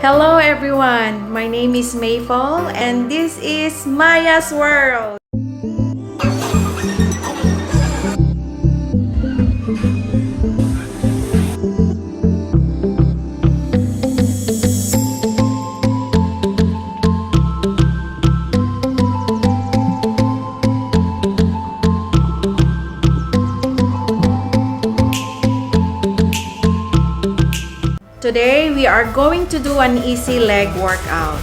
Hello everyone, my name is MAEFEL and this is Maya's World. Today, we are going to do an easy leg workout.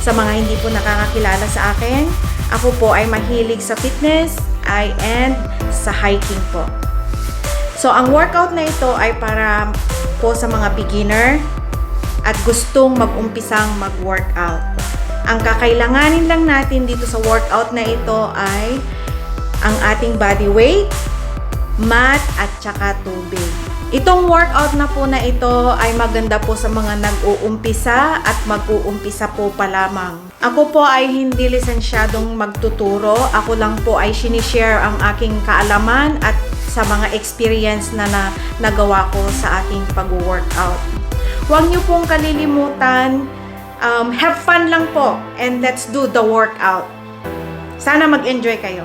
Sa mga hindi po nakakakilala sa akin, ako po ay mahilig sa fitness and sa hiking po. So, ang workout na ito ay para po sa mga beginner at gustong mag-umpisang mag-workout. Ang kakailanganin lang natin dito sa workout na ito ay ang ating body weight, mat at saka tubig. Itong workout na po na ito ay maganda po sa mga nag-uumpisa at mag-uumpisa po pa lamang. Ako po ay hindi lisensyadong magtuturo. Ako lang po ay sinishare ang aking kaalaman at sa mga experience na nagawa ko sa aking pag-workout. Huwag niyo pong kalilimutan, have fun lang po and let's do the workout. Sana mag-enjoy kayo.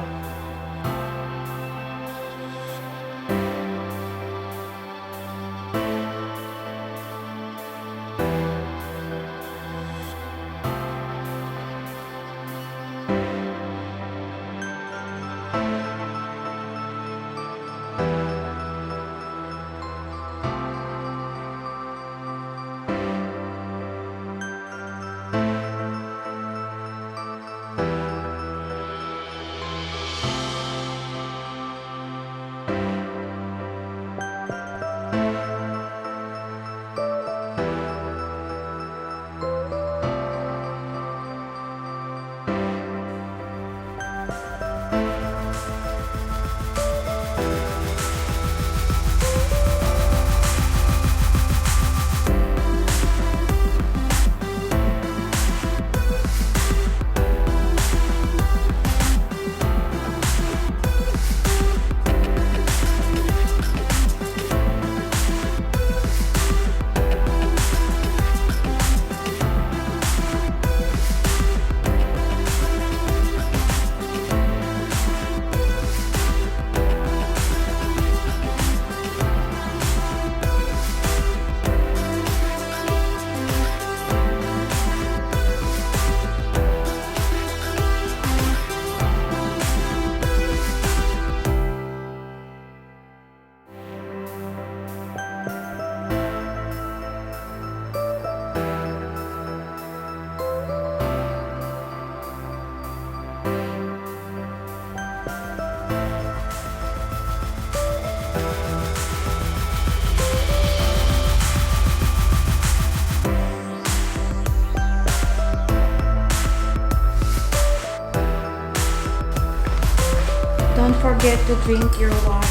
Don't forget to drink your water.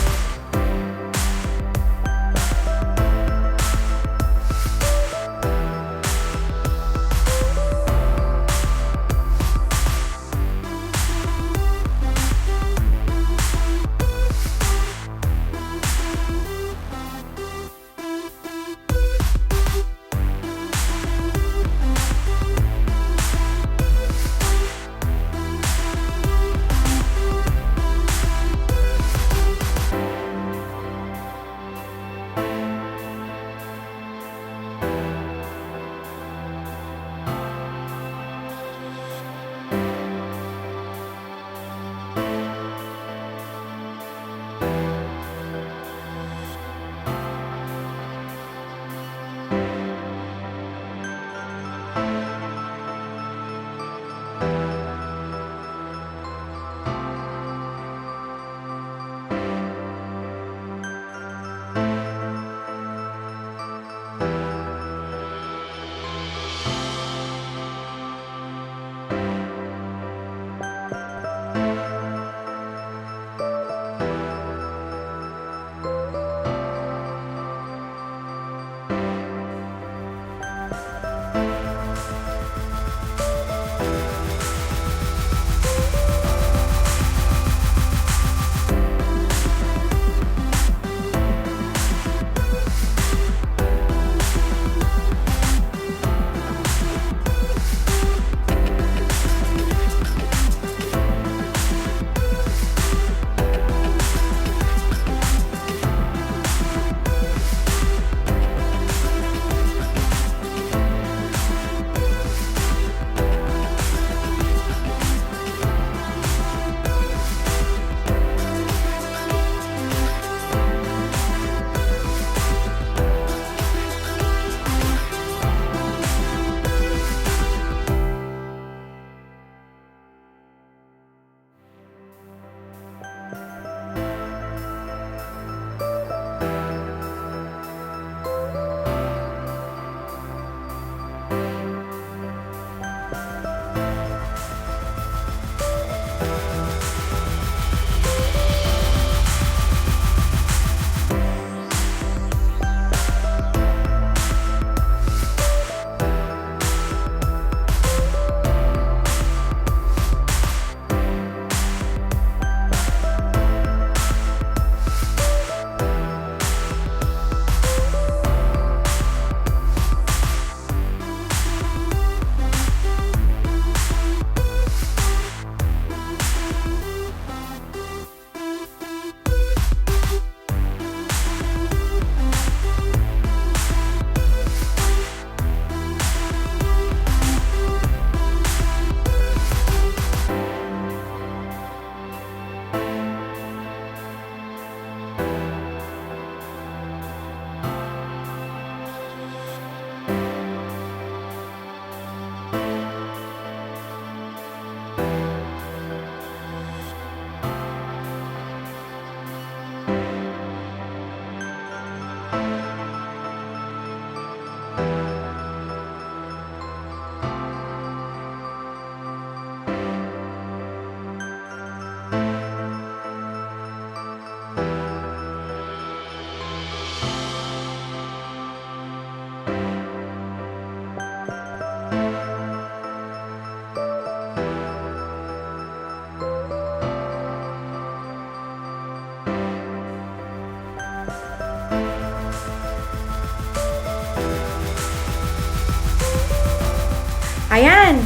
Ayan.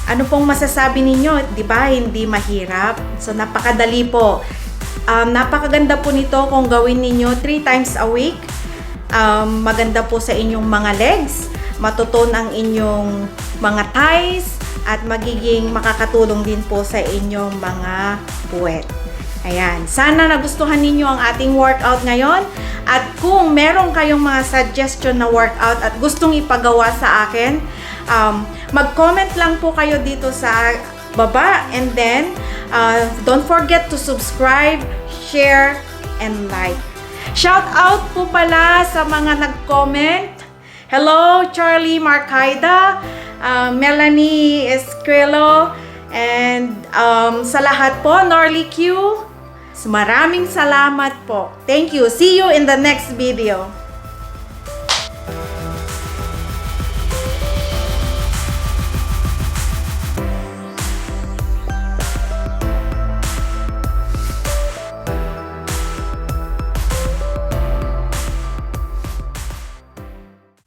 Ano pong masasabi ninyo? 'Di ba? Hindi mahirap. So napakadali po. Napakaganda po nito kung gawin ninyo 3 times a week. Maganda po sa inyong mga legs, matuton ang inyong mga thighs, at magiging makakatulong din po sa inyong mga puwet. Ayan. Sana nagustuhan ninyo ang ating workout ngayon. At kung meron kayong mga suggestion na workout at gustong ipagawa sa akin, mag-comment lang po kayo dito sa baba. And then, don't forget to subscribe, share, and like. Shout out po pala sa mga nag-comment. Hello, Charlie Marcaida, Melanie Esquelo, and sa lahat po, Norly Q. Maraming salamat po. Thank you. See you in the next video.